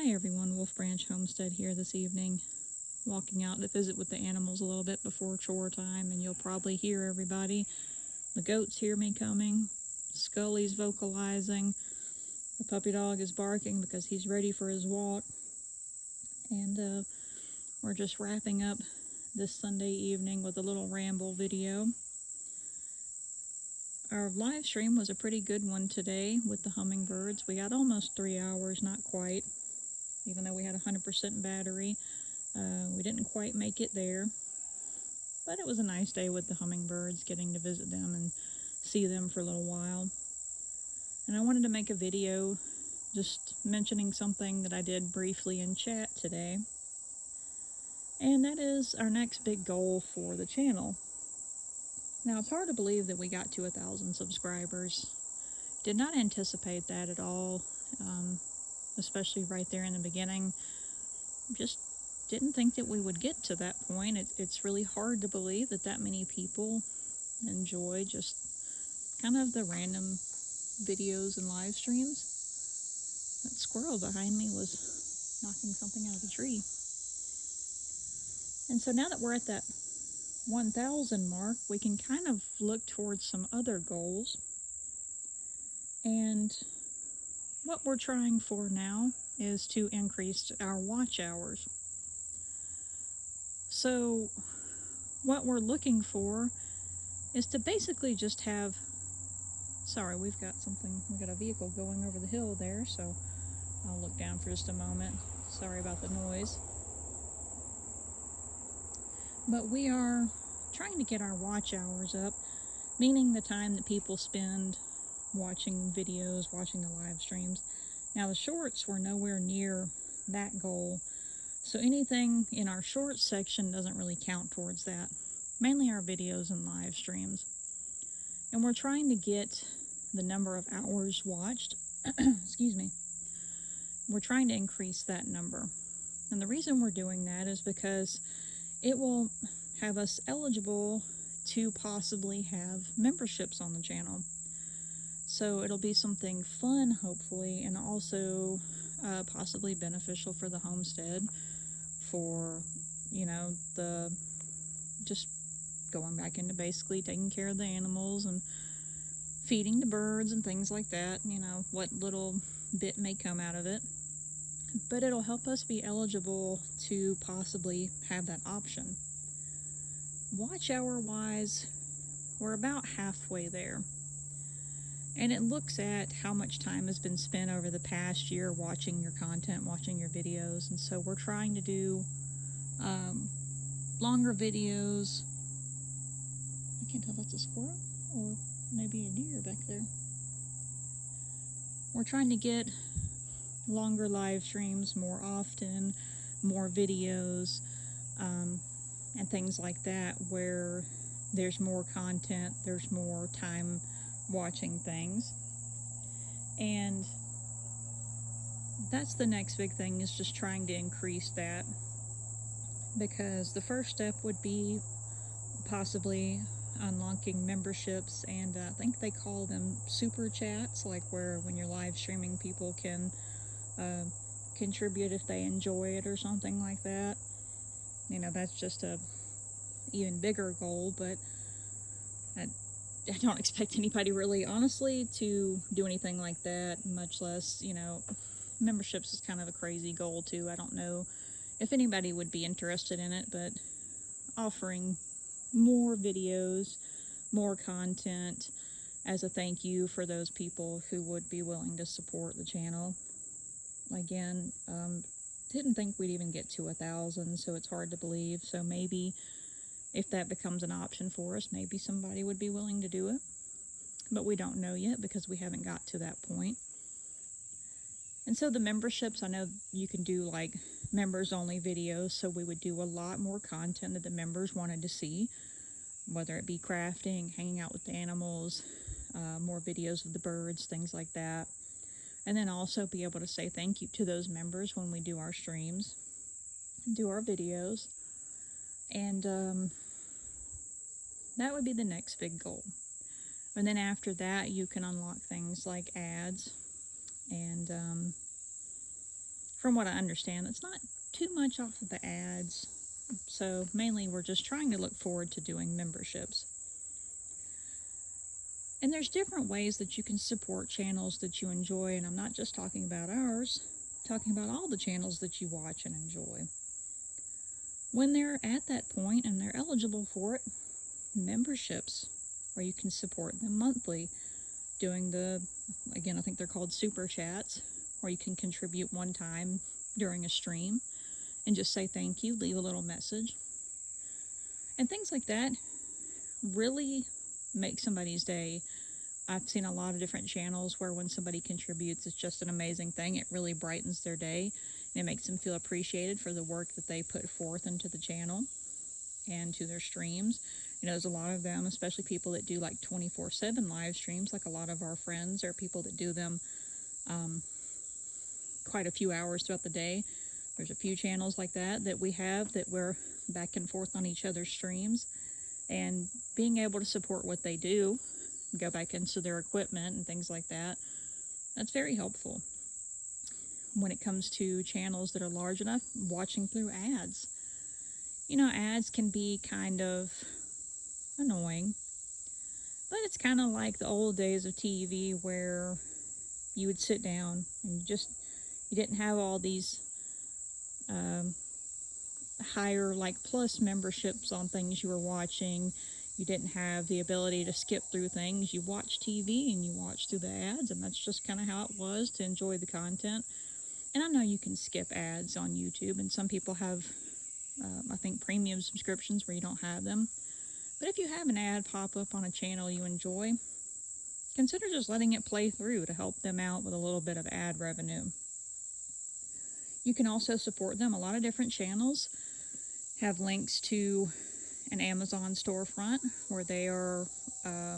Hi everyone, Wolf Branch Homestead here this evening, walking out to visit with the animals a little bit before chore time, and you'll probably hear everybody. The goats hear me coming, Scully's vocalizing, the puppy dog is barking because he's ready for his walk, and we're just wrapping up this Sunday evening with a little ramble video. Our live stream was a pretty good one today with the hummingbirds. We got almost 3 hours, not quite, even though we had 100% battery. We didn't quite make it there, but it was a nice day with the hummingbirds, getting to visit them and see them for a little while. And I wanted to make a video just mentioning something that I did briefly in chat today, and that is our next big goal for the channel. Now, it's hard to believe that we got to 1,000 subscribers. Did not anticipate that at all, especially right there in the beginning. Just didn't think that we would get to that point. It's really hard to believe that many people enjoy just kind of the random videos and live streams. That squirrel behind me was knocking something out of the tree. And so now that we're at that 1,000 mark, we can kind of look towards some other goals. And what we're trying for now is to increase our watch hours. So what we're looking for is to basically just have, sorry, we've got a vehicle going over the hill there, so I'll look down for just a moment. Sorry about the noise. But we are trying to get our watch hours up, meaning the time that people spend watching videos, watching the live streams. Now, the shorts were nowhere near that goal, so anything in our shorts section doesn't really count towards that. Mainly our videos and live streams. And we're trying to get the number of hours watched, excuse me, we're trying to increase that number. And the reason we're doing that is because it will have us eligible to possibly have memberships on the channel. So it'll be something fun, hopefully, and also possibly beneficial for the homestead, for, the just going back into basically taking care of the animals and feeding the birds and things like that, what little bit may come out of it. But it'll help us be eligible to possibly have that option. Watch hour wise, we're about halfway there. And it looks at how much time has been spent over the past year watching your content, watching your videos. And so we're trying to do longer videos. I can't tell if that's a squirrel or maybe a deer back there. We're trying to get longer live streams more often, more videos, and things like that, where there's more content, there's more time watching things. And that's the next big thing, is just trying to increase that, because the first step would be possibly unlocking memberships, and I think they call them super chats, like where when you're live streaming, people can contribute if they enjoy it or something like that. That's just a even bigger goal, but I don't expect anybody really, honestly, to do anything like that, much less, memberships is kind of a crazy goal too. I don't know if anybody would be interested in it, but offering more videos, more content as a thank you for those people who would be willing to support the channel. Again, didn't think we'd even get to 1,000, so it's hard to believe. So maybe if that becomes an option for us, maybe somebody would be willing to do it. But we don't know yet because we haven't got to that point. And so the memberships, I know you can do like members only videos, so we would do a lot more content that the members wanted to see, whether it be crafting, hanging out with the animals, more videos of the birds, things like that. And then also be able to say thank you to those members when we do our streams, do our videos. And that would be the next big goal. And then after that, you can unlock things like ads and from what I understand, it's not too much off of the ads. So mainly we're just trying to look forward to doing memberships. And there's different ways that you can support channels that you enjoy, and I'm not just talking about ours, I'm talking about all the channels that you watch and enjoy. When they're at that point and they're eligible for it, memberships, where you can support them monthly, doing again, I think they're called super chats, where you can contribute one time during a stream and just say thank you, leave a little message. And things like that really make somebody's day. I've seen a lot of different channels where when somebody contributes, it's just an amazing thing. It really brightens their day, and it makes them feel appreciated for the work that they put forth into the channel and to their streams. There's a lot of them, especially people that do like 24/7 live streams, like a lot of our friends, or people that do them quite a few hours throughout the day. There's a few channels like that we have, that we're back and forth on each other's streams, and being able to support what they do, go back into their equipment and things like that, that's very helpful. When it comes to channels that are large enough, watching through ads. Ads can be kind of annoying, but it's kind of like the old days of TV where you would sit down and you didn't have all these higher plus memberships on things you were watching. You didn't have the ability to skip through things. You watched TV and you watched through the ads, and that's just kind of how it was to enjoy the content. And I know you can skip ads on YouTube, and some people have I think premium subscriptions where you don't have them. But if you have an ad pop up on a channel you enjoy, consider just letting it play through to help them out with a little bit of ad revenue. You can also support them. A lot of different channels have links to an Amazon storefront where they are, I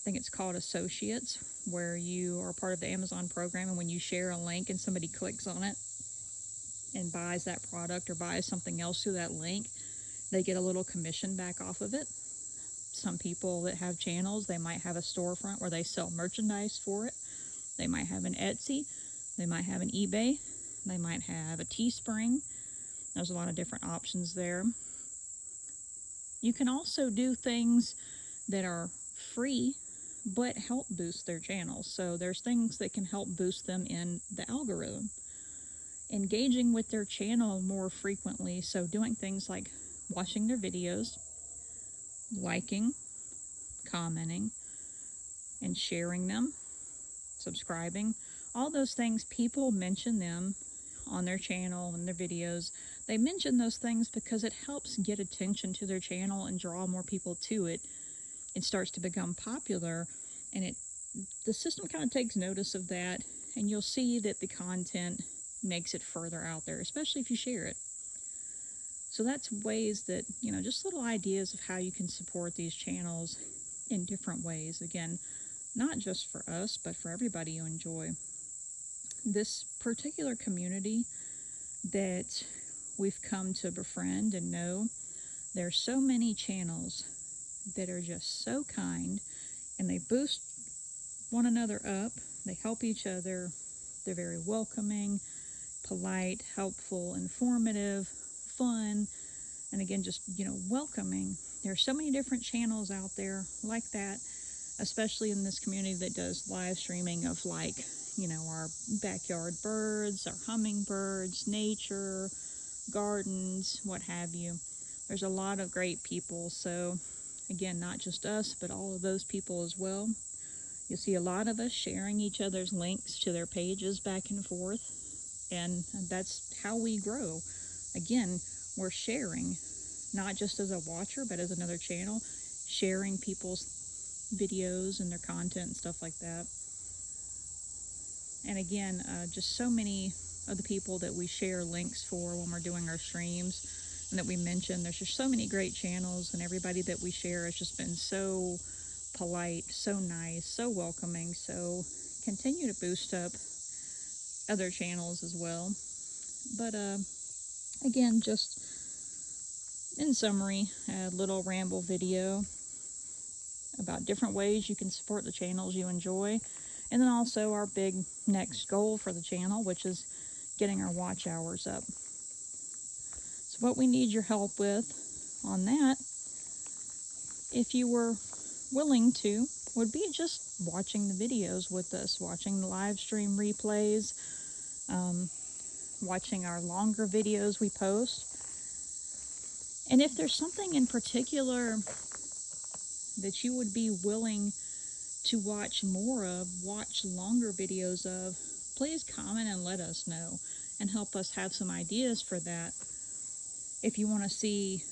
think it's called associates, where you are part of the Amazon program, and when you share a link and somebody clicks on it and buys that product or buys something else through that link, they get a little commission back off of it. Some people that have channels, they might have a storefront where they sell merchandise for it. They might have an Etsy, they might have an eBay, they might have a Teespring. There's a lot of different options there. You can also do things that are free but help boost their channels. So there's things that can help boost them in the algorithm. Engaging with their channel more frequently, so doing things like watching their videos, liking, commenting, and sharing them, subscribing. All those things, people mention them on their channel and their videos. They mention those things because it helps get attention to their channel and draw more people to it. It starts to become popular, and the system kind of takes notice of that, and you'll see that the content makes it further out there, especially if you share it. So that's ways that, just little ideas of how you can support these channels in different ways. Again, not just for us, but for everybody you enjoy. This particular community that we've come to befriend and know, there's so many channels that are just so kind, and they boost one another up. They help each other. They're very welcoming, polite, helpful, informative, fun, and again, just, welcoming. There are so many different channels out there like that, especially in this community that does live streaming of our backyard birds, our hummingbirds, nature, gardens, what have you. There's a lot of great people. So again, not just us, but all of those people as well. You'll see a lot of us sharing each other's links to their pages back and forth, and that's how we grow. Again, we're sharing, not just as a watcher, but as another channel, sharing people's videos and their content and stuff like that. And again, just so many of the people that we share links for when we're doing our streams and that we mention, there's just so many great channels, and everybody that we share has just been so polite, so nice, so welcoming. So continue to boost up other channels as well. But again, just in summary, a little ramble video about different ways you can support the channels you enjoy. And then also our big next goal for the channel, which is getting our watch hours up. So what we need your help with on that, if you were willing to, would be just watching the videos with us, watching the live stream replays, watching our longer videos we post. And if there's something in particular that you would be willing to watch more of, watch longer videos of, please comment and let us know and help us have some ideas for that. If you want to see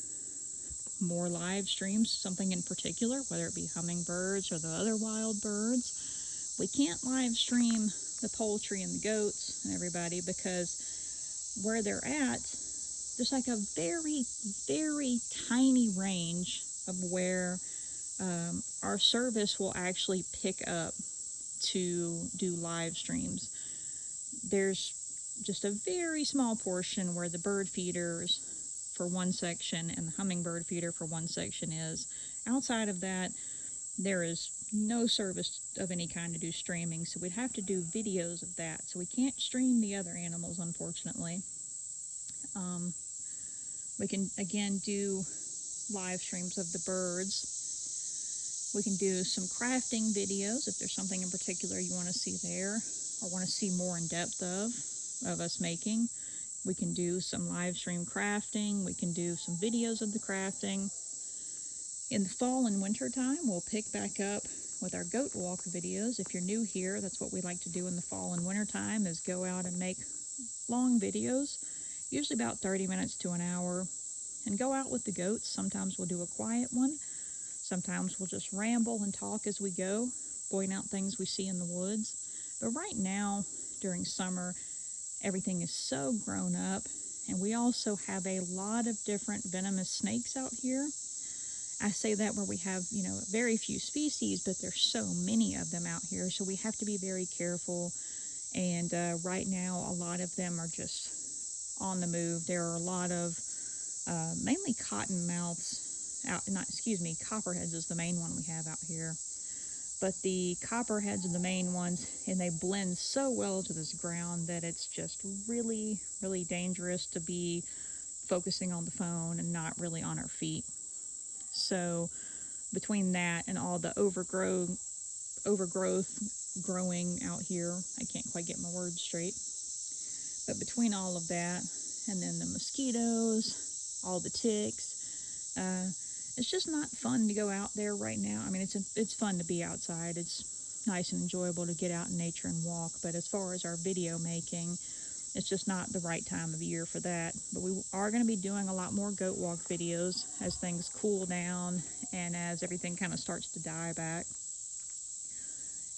more live streams, something in particular, whether it be hummingbirds or the other wild birds, we can't live stream the poultry and the goats and everybody because where they're at, there's like a very, very tiny range of where our service will actually pick up to do live streams. There's just a very small portion where the bird feeders for one section and the hummingbird feeder for one section is. Outside of that, there is no service of any kind to do streaming, so we'd have to do videos of that. So we can't stream the other animals, unfortunately. We can, again, do live streams of the birds. We can do some crafting videos if there's something in particular you want to see there or want to see more in depth of us making. We can do some live stream crafting. We can do some videos of the crafting. In the fall and winter time, we'll pick back up with our goat walk videos. If you're new here, that's what we like to do in the fall and winter time, is go out and make long videos, usually about 30 minutes to an hour, and go out with the goats. Sometimes we'll do a quiet one. Sometimes we'll just ramble and talk as we go, point out things we see in the woods. But right now, during summer, everything is so grown up, and we also have a lot of different venomous snakes out here. I say that where we have, very few species, but there's so many of them out here, so we have to be very careful. And right now, a lot of them are just on the move. There are a lot of mainly cottonmouths copperheads is the main one we have out here. But the copperheads are the main ones, and they blend so well to this ground that it's just really, really dangerous to be focusing on the phone and not really on our feet. So between that and all the overgrowth growing out here, I can't quite get my words straight. But between all of that and then the mosquitoes, all the ticks, it's just not fun to go out there right now. I mean, it's fun to be outside. It's nice and enjoyable to get out in nature and walk. But as far as our video making, it's just not the right time of year for that. But we are going to be doing a lot more goat walk videos as things cool down and as everything kind of starts to die back.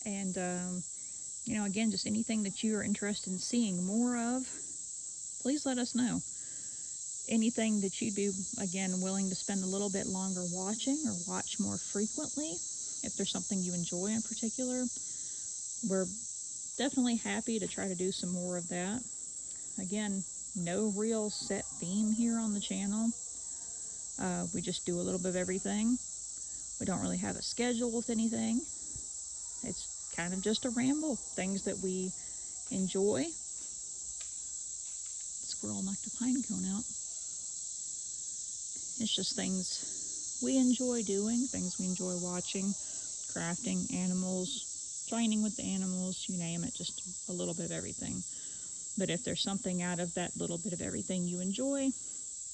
And, again, just anything that you are interested in seeing more of, please let us know. Anything that you'd be, again, willing to spend a little bit longer watching or watch more frequently, if there's something you enjoy in particular, we're definitely happy to try to do some more of that. Again, no real set theme here on the channel. We just do a little bit of everything. We don't really have a schedule with anything. It's kind of just a ramble, things that we enjoy. Squirrel knocked a pine cone out. It's just things we enjoy doing, things we enjoy watching, crafting, animals, training with the animals, you name it, just a little bit of everything. But if there's something out of that little bit of everything you enjoy,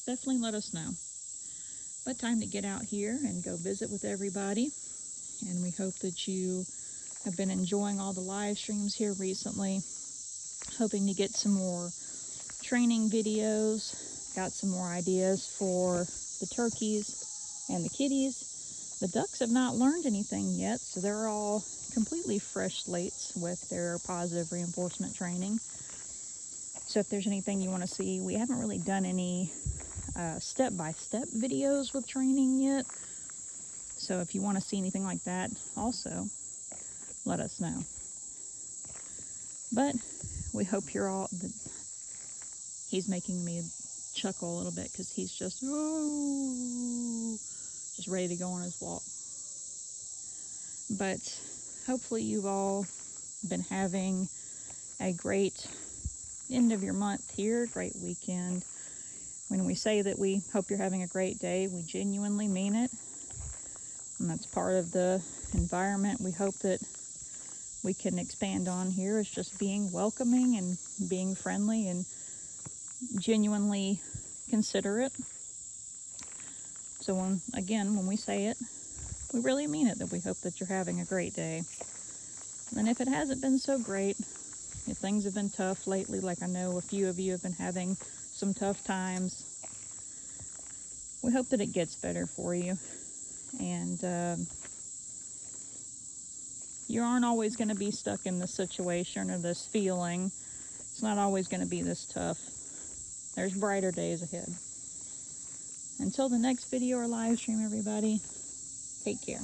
definitely let us know. But time to get out here and go visit with everybody. And we hope that you have been enjoying all the live streams here recently. Hoping to get some more training videos. Got some more ideas for the turkeys and the kitties. The ducks have not learned anything yet, so they're all completely fresh slates with their positive reinforcement training. So if there's anything you want to see, we haven't really done any step-by-step videos with training yet. So if you want to see anything like that, also let us know. But we hope you're all... He's making me chuckle a little bit because he's just ready to go on his walk. But hopefully you've all been having a great end of your month here, great weekend. When we say that we hope you're having a great day, we genuinely mean it. And that's part of the environment we hope that we can expand on here, is just being welcoming and being friendly and genuinely considerate. So when we say it, we really mean it, that we hope that you're having a great day. And if it hasn't been so great, if things have been tough lately, like I know a few of you have been having some tough times, we hope that it gets better for you. And you aren't always going to be stuck in this situation or this feeling. It's not always going to be this tough. There's brighter days ahead. Until the next video or live stream, everybody, take care.